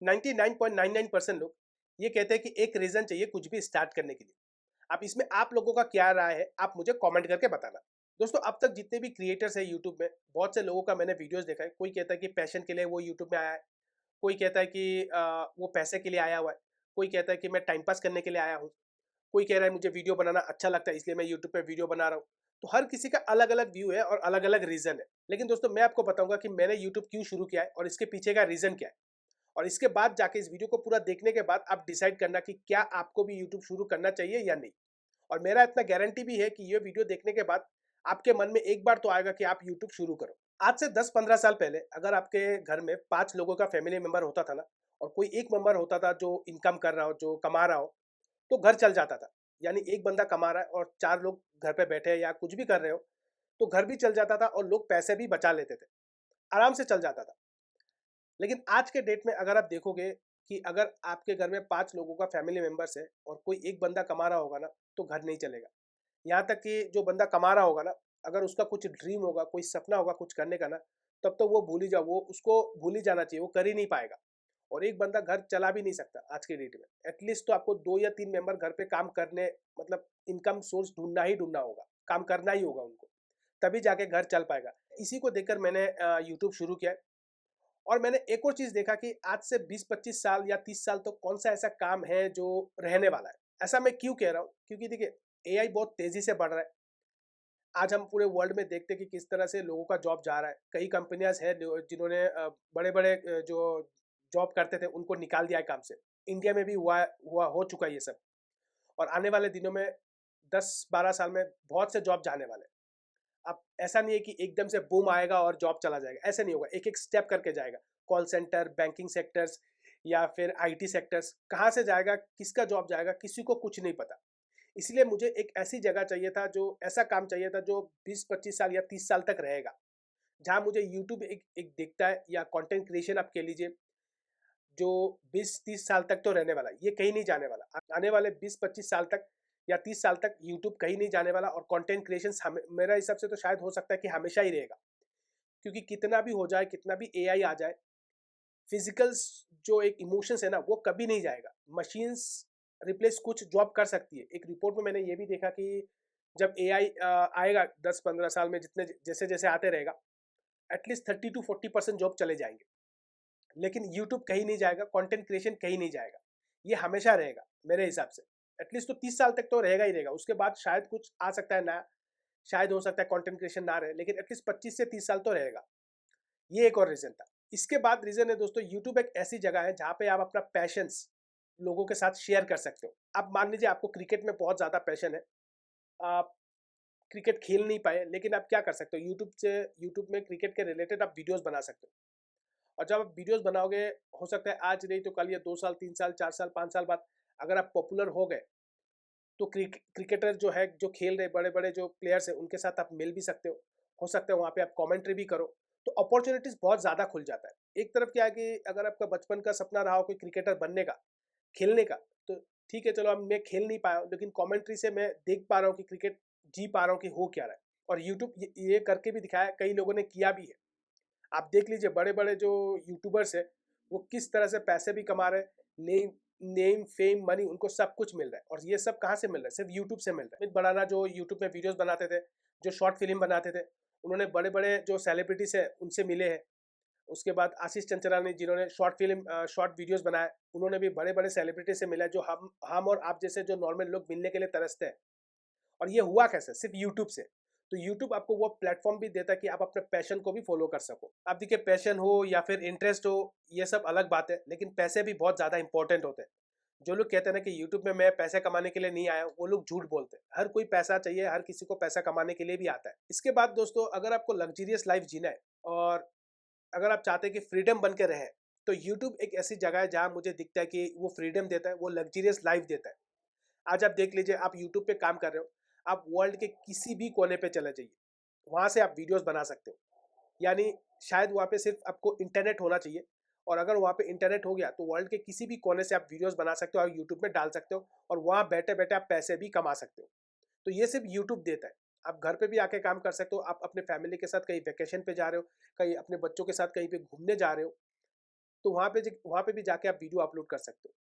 99.99% लोग ये कहते हैं कि एक रीज़न चाहिए कुछ भी स्टार्ट करने के लिए। अब इसमें आप लोगों का क्या राय है, आप मुझे कमेंट करके बताना। दोस्तों, अब तक जितने भी क्रिएटर्स हैं यूट्यूब में, बहुत से लोगों का मैंने वीडियोज़ देखा है। कोई कहता है कि पैशन के लिए वो यूट्यूब में आया है, कोई कहता है कि वो पैसे के लिए आया हुआ है, कोई कहता है कि मैं टाइम पास करने के लिए आया हूँ, कोई कह रहा है मुझे वीडियो बनाना अच्छा लगता है इसलिए मैं यूट्यूब पे वीडियो बना रहा हूँ। तो हर किसी का अलग-अलग व्यू है और अलग-अलग रीज़न है। लेकिन दोस्तों, मैं आपको बताऊँगा कि मैंने यूट्यूब क्यों शुरू किया है और इसके पीछे का रीज़न क्या है। और इसके बाद जाके इस वीडियो को पूरा देखने के बाद आप डिसाइड करना कि क्या आपको भी यूट्यूब शुरू करना चाहिए या नहीं। और मेरा इतना गारंटी भी है कि ये वीडियो देखने के बाद आपके मन में एक बार तो आएगा कि आप यूट्यूब शुरू करो। आज से 10-15 साल पहले अगर आपके घर में 5 लोगों का फैमिली मेंबर होता था ना, और कोई एक मेंबर होता था जो इनकम कर रहा हो, जो कमा रहा हो, तो घर चल जाता था। यानी एक बंदा कमा रहा है और 4 लोग घर पे बैठे हैं या कुछ भी कर रहे हो, तो घर भी चल जाता था और लोग पैसे भी बचा लेते थे। आराम से चल जाता था। लेकिन आज के डेट में अगर आप देखोगे कि अगर आपके घर में 5 लोगों का फैमिली मेंबर्स है और कोई एक बंदा कमा रहा होगा ना, तो घर नहीं चलेगा। यहाँ तक कि जो बंदा कमा रहा होगा ना, अगर उसका कुछ ड्रीम होगा, कोई सपना होगा कुछ करने का ना, तब तो वो भूल ही जाओ, वो उसको भूल ही जाना चाहिए, वो कर ही नहीं पाएगा। और एक बंदा घर चला भी नहीं सकता आज की डेट में। एटलीस्ट तो आपको 2 या 3 मेंबर घर पे काम करने, मतलब इनकम सोर्स ढूँढना ही ढूँढना होगा, काम करना ही होगा उनको, तभी जाके घर चल पाएगा। इसी को देखकर मैंने यूट्यूब शुरू किया है। और मैंने एक और चीज़ देखा कि आज से 20-25 साल या 30 साल तो कौन-सा ऐसा काम है जो रहने वाला है। ऐसा मैं क्यों कह रहा हूँ? क्योंकि देखिए, एआई बहुत तेज़ी से बढ़ रहा है। आज हम पूरे वर्ल्ड में देखते हैं कि किस तरह से लोगों का जॉब जा रहा है। कई कंपनियाज़ हैं जो जिन्होंने बड़े-बड़े जो जॉब करते थे उनको निकाल दिया है काम से। इंडिया में भी हुआ हो चुका है ये सब। और आने वाले दिनों में 10-12 साल में बहुत से जॉब जाने वाले हैं। अब ऐसा नहीं है कि एकदम से बूम आएगा और जॉब चला जाएगा, ऐसा नहीं होगा, एक-एक स्टेप करके जाएगा। कॉल सेंटर, बैंकिंग सेक्टर्स या फिर आईटी सेक्टर्स, कहाँ से जाएगा, किसका जॉब जाएगा, किसी को कुछ नहीं पता। इसलिए मुझे एक ऐसी जगह चाहिए था, जो ऐसा काम चाहिए था जो 20-25 साल या 30 साल तक रहेगा। जहाँ मुझे यूट्यूब एक एक दिखता है, या कंटेंट क्रिएशन आप कह लीजिए, जो 20-30 साल तक तो रहने वाला है, ये कहीं नहीं जाने वाला। आने वाले 20-25 साल तक या 30 साल तक यूट्यूब कहीं नहीं जाने वाला, और कंटेंट क्रिएशन मेरा हिसाब से तो शायद हो सकता है कि हमेशा ही रहेगा। क्योंकि कितना भी हो जाए, कितना भी एआई आ जाए, फिजिकल्स जो एक इमोशंस है ना, वो कभी नहीं जाएगा। मशीन्स रिप्लेस कुछ जॉब कर सकती है। एक रिपोर्ट में मैंने ये भी देखा कि जब एआई आएगा 10-15 साल में, जितने जैसे जैसे आते रहेगा, एटलीस्ट 30-40% जॉब चले जाएंगे। लेकिन यूट्यूब कहीं नहीं जाएगा, कंटेंट क्रिएशन कहीं नहीं जाएगा, ये हमेशा रहेगा मेरे हिसाब से। एटलीस्ट तो 30 साल तक तो रहेगा ही रहेगा। उसके बाद शायद कुछ आ सकता है नया, शायद हो सकता है कंटेंट क्रिएशन ना रहे, लेकिन एटलीस्ट 25 से 30 साल तो रहेगा। ये एक और रीजन था। इसके बाद रीजन है दोस्तों, यूट्यूब एक ऐसी जगह है जहाँ पे आप अपना पैशंस लोगों के साथ शेयर कर सकते हो। अब मान लीजिए आपको क्रिकेट में बहुत ज़्यादा पैशन है, आप क्रिकेट खेल नहीं पाए, लेकिन आप क्या कर सकते हो, यूट्यूब में क्रिकेट के रिलेटेड आप वीडियोस बना सकते हो। और जब आप वीडियोस बनाओगे, हो सकता है आज नहीं तो कल, या 2 साल, 3 साल, 4 साल, 5 साल बाद अगर आप पॉपुलर हो गए, तो क्रिकेटर जो है, जो खेल रहे बड़े बड़े जो प्लेयर्स हैं, उनके साथ आप मिल भी सकते हो सकता है वहाँ पे आप कमेंट्री भी करो। तो अपॉर्चुनिटीज बहुत ज़्यादा खुल जाता है। एक तरफ क्या है कि अगर आपका बचपन का सपना रहा हो कोई क्रिकेटर बनने का, खेलने का, तो ठीक है, चलो अब मैं खेल नहीं पाया हूँ, लेकिन कमेंट्री से मैं देख पा रहा हूँ कि क्रिकेट जी पा रहा हूँ कि हो क्या रहा है। और यूट्यूब ये करके भी दिखाया, कई लोगों ने किया भी है। आप देख लीजिए बड़े बड़े जो यूट्यूबर्स है, वो किस तरह से पैसे भी कमा रहे हैं। नेम नेम फेम मनी उनको सब कुछ मिल रहा है। और ये सब कहाँ से मिल रहा है? सिर्फ यूट्यूब से मिल रहा है। अमित बड़ाना जो यूट्यूब में वीडियोस बनाते थे, जो शॉर्ट फिल्म बनाते थे, उन्होंने बड़े बड़े जो सेलिब्रिटीज है उनसे मिले हैं। उसके बाद आशीष चंचलानी, जिन्होंने शॉर्ट वीडियोस बनाए, उन्होंने भी बड़े बड़े सेलिब्रिटी से मिला है, जो हम और आप जैसे जो नॉर्मल लोग मिलने के लिए तरसते हैं। और ये हुआ कैसे? सिर्फ यूट्यूब से। तो यूट्यूब आपको वो प्लेटफॉर्म भी देता है कि आप अपने पैशन को भी फॉलो कर सको। आप देखिए, पैशन हो या फिर इंटरेस्ट हो, ये सब अलग बात है, लेकिन पैसे भी बहुत ज़्यादा इंपॉर्टेंट होते हैं। जो लोग कहते हैं ना कि यूट्यूब में मैं पैसे कमाने के लिए नहीं आया हूँ, वो लोग झूठ बोलते हैं। हर कोई पैसा चाहिए, हर किसी को पैसा कमाने के लिए भी आता है। इसके बाद दोस्तों, अगर आपको लग्जरियस लाइफ जीना है, और अगर आप चाहते हैं कि फ्रीडम बन के रहे, तो यूट्यूब एक ऐसी जगह है जहाँ मुझे दिखता है कि वो फ्रीडम देता है, वो लग्जरियस लाइफ देता है। आज आप देख लीजिए, आप यूट्यूब पे काम कर रहे हो, आप वर्ल्ड के किसी भी कोने पे चले जाइए, वहाँ से आप वीडियोस बना सकते हो। यानी शायद वहाँ पे सिर्फ आपको इंटरनेट होना चाहिए, और अगर वहाँ पे इंटरनेट हो गया, तो वर्ल्ड के किसी भी कोने से आप वीडियोस बना सकते हो और यूट्यूब में डाल सकते हो, और वहाँ बैठे बैठे आप पैसे भी कमा सकते हो। तो ये सिर्फ यूट्यूब देता है। आप घर पे भी आके काम कर सकते हो, आप अपने फैमिली के साथ कहीं वेकेशन पे जा रहे हो, कहीं अपने बच्चों के साथ कहीं पे घूमने जा रहे हो, तो वहाँ पे भी जाके आप वीडियो अपलोड कर सकते हो,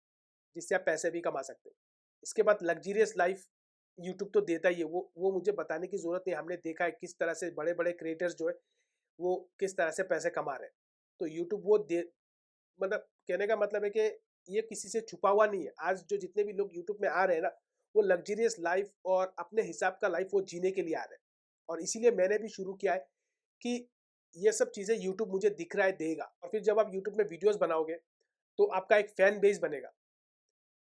जिससे आप पैसे भी कमा सकते हो। इसके बाद लग्ज़रियस लाइफ़ यूट्यूब तो देता ही है, वो मुझे बताने की ज़रूरत नहीं, हमने देखा है किस तरह से बड़े-बड़े क्रिएटर्स जो है, वो किस तरह से पैसे कमा रहे हैं। तो यूट्यूब वो दे मतलब कहने का मतलब है कि ये किसी से छुपा हुआ नहीं है। आज जो जितने भी लोग यूट्यूब में आ रहे हैं ना, वो लग्ज़रियस लाइफ़ और अपने हिसाब का लाइफ़ वो जीने के लिए आ रहे हैं। और इसीलिए मैंने भी शुरू किया है कि ये सब चीज़ें यूट्यूब मुझे दिख रहा है देगा, और फिर जब आप यूट्यूब में वीडियोज़ बनाओगे, तो आपका एक फैन बेस बनेगा।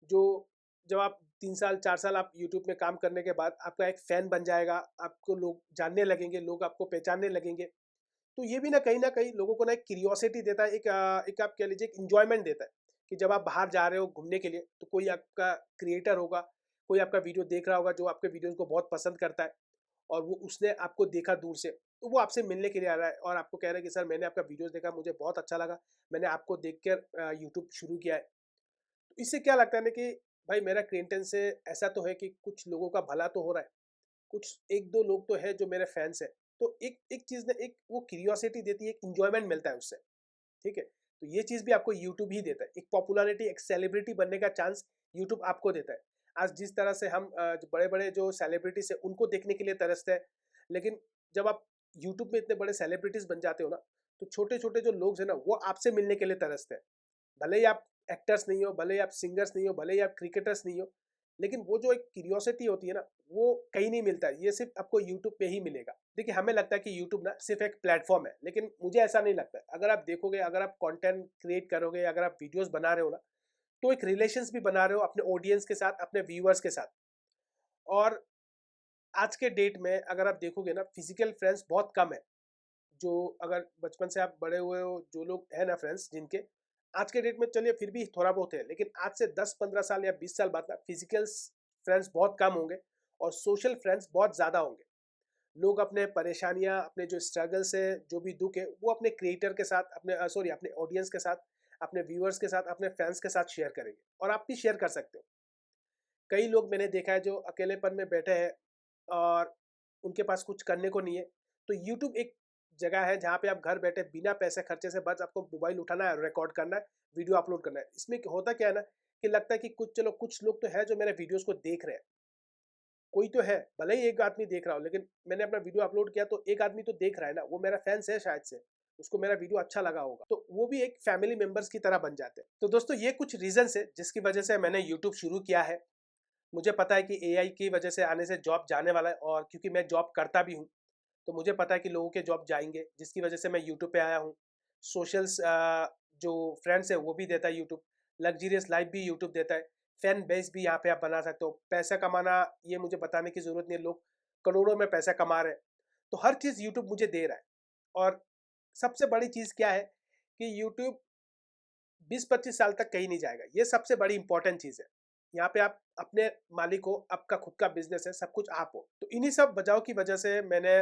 जो जब आप 3 साल 4 साल आप यूट्यूब में काम करने के बाद आपका एक फैन बन जाएगा, आपको लोग जानने लगेंगे, लोग आपको पहचानने लगेंगे। तो ये भी ना कहीं न कहीं लोगों को ना एक क्यूरियोसिटी देता है, एक आप कह लीजिए एक एन्जॉयमेंट देता है, कि जब आप बाहर जा रहे हो घूमने के लिए, तो कोई आपका क्रिएटर होगा, कोई आपका वीडियो देख रहा होगा जो आपके वीडियोज़ को बहुत पसंद करता है, और वो उसने आपको देखा दूर से, तो वो आपसे मिलने के लिए आ रहा है और आपको कह रहा है कि सर मैंने आपका वीडियोज़ देखा, मुझे बहुत अच्छा लगा, मैंने आपको देख कर यूट्यूब शुरू किया है। तो इससे क्या लगता है ना कि भाई मेरा क्लिंटन से ऐसा तो है कि कुछ लोगों का भला तो हो रहा है, कुछ 1-2 लोग तो हैं जो मेरे फैन्स हैं। तो एक एक चीज़ ना एक वो क्यूरियोसिटी देती है, एक एन्जॉयमेंट मिलता है उससे, ठीक है? तो ये चीज़ भी आपको यूट्यूब ही देता है। एक पॉपुलैरिटी, एक सेलिब्रिटी बनने का चांस यूट्यूब आपको देता है। आज जिस तरह से हम जो बड़े-बड़े जो सेलिब्रिटीज़ हैं उनको देखने के लिए तरसते हैं, लेकिन जब आप यूट्यूब में इतने बड़े सेलिब्रिटीज़ बन जाते हो ना, तो छोटे-छोटे जो लोग हैं ना, वो आपसे मिलने के लिए तरसते हैं। भले ही आप एक्टर्स नहीं हो, भले ही आप सिंगर्स नहीं हो, भले ही आप क्रिकेटर्स नहीं हो, लेकिन वो जो एक क्यूरियोसिटी होती है ना, वो कहीं नहीं मिलता है, ये सिर्फ़ आपको यूट्यूब पे ही मिलेगा। देखिए, हमें लगता है कि यूट्यूब ना सिर्फ़ एक प्लेटफ़ॉर्म है, लेकिन मुझे ऐसा नहीं लगता है। अगर आप देखोगे, अगर आप कंटेंट क्रिएट करोगे, अगर आप वीडियोज़ बना रहे हो ना, तो एक रिलेशंस भी बना रहे हो अपने ऑडियंस के साथ, अपने व्यूअर्स के साथ। और आज के डेट में अगर आप देखोगे ना, फिज़िकल फ्रेंड्स बहुत कम है। जो अगर बचपन से आप बड़े हुए हो, जो लोग हैं ना फ्रेंड्स जिनके, आज के डेट में चलिए फिर भी थोड़ा बहुत है, लेकिन आज से 10-15 साल या 20 साल बाद ना फिजिकल फ्रेंड्स बहुत कम होंगे और सोशल फ्रेंड्स बहुत ज़्यादा होंगे। लोग अपने परेशानियां, अपने जो स्ट्रगल्स है, जो भी दुख है, वो अपने क्रिएटर के साथ, अपने सॉरी अपने ऑडियंस के साथ, अपने व्यूअर्स के साथ, अपने फैंस के साथ शेयर करेंगे, और आप भी शेयर कर सकते हो। कई लोग मैंने देखा है जो अकेलेपन में बैठे हैं और उनके पास कुछ करने को नहीं है, तो यूट्यूब एक जगह है जहाँ पे आप घर बैठे बिना पैसे खर्चे से बस आपको मोबाइल उठाना है, रिकॉर्ड करना है, वीडियो अपलोड करना है। इसमें होता क्या है ना, कि लगता है कि कुछ लोग तो है जो मेरे वीडियोस को देख रहे हैं। कोई तो है, भले ही एक आदमी देख रहा हो, लेकिन मैंने अपना वीडियो अपलोड किया तो एक आदमी तो देख रहा है ना, वो मेरा फैंस है शायद से, उसको मेरा वीडियो अच्छा लगा होगा, तो वो भी एक फैमिली मेंबर्स की तरह बन जाते हैं। तो दोस्तों, ये कुछ रीजंस है जिसकी वजह से मैंने यूट्यूब शुरू किया है। मुझे पता है कि एआई की वजह से आने से जॉब जाने वाला है, और क्योंकि मैं जॉब करता भी हूँ, तो मुझे पता है कि लोगों के जॉब जाएँगे, जिसकी वजह से मैं यूट्यूब पे आया हूँ। सोशल्स जो फ्रेंड्स हैं वो भी देता है यूट्यूब, लग्ज़रियस लाइफ़ भी यूट्यूब देता है, फैन बेस भी यहाँ पे आप बना सकते हो। पैसा कमाना, ये मुझे बताने की ज़रूरत नहीं है, लोग करोड़ों में पैसा कमा रहे हैं। तो हर चीज़ यूट्यूब मुझे दे रहा है, और सबसे बड़ी चीज़ क्या है कि यूट्यूब 20-25 साल तक कहीं नहीं जाएगा। ये सबसे बड़ी इम्पोर्टेंट चीज़ है। यहाँ पे आप अपने मालिक हो, आपका खुद का बिज़नेस है, सब कुछ आप हो। तो इन्हीं सब वजहों की वजह से मैंने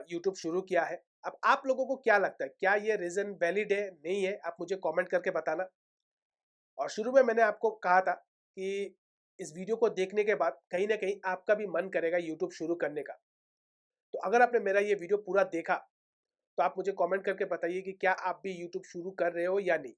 यूट्यूब शुरू किया है। अब आप लोगों को क्या लगता है? क्या ये रीज़न वैलिड है, नहीं है? आप मुझे कमेंट करके बताना। और शुरू में मैंने आपको कहा था कि इस वीडियो को देखने के बाद कहीं न कहीं आपका भी मन करेगा यूट्यूब शुरू करने का। तो अगर आपने मेरा ये वीडियो पूरा देखा, तो आप मुझे कमेंट करके बताइए कि क्या आप भी यूट्यूब शुरू कर रहे हो या नहीं?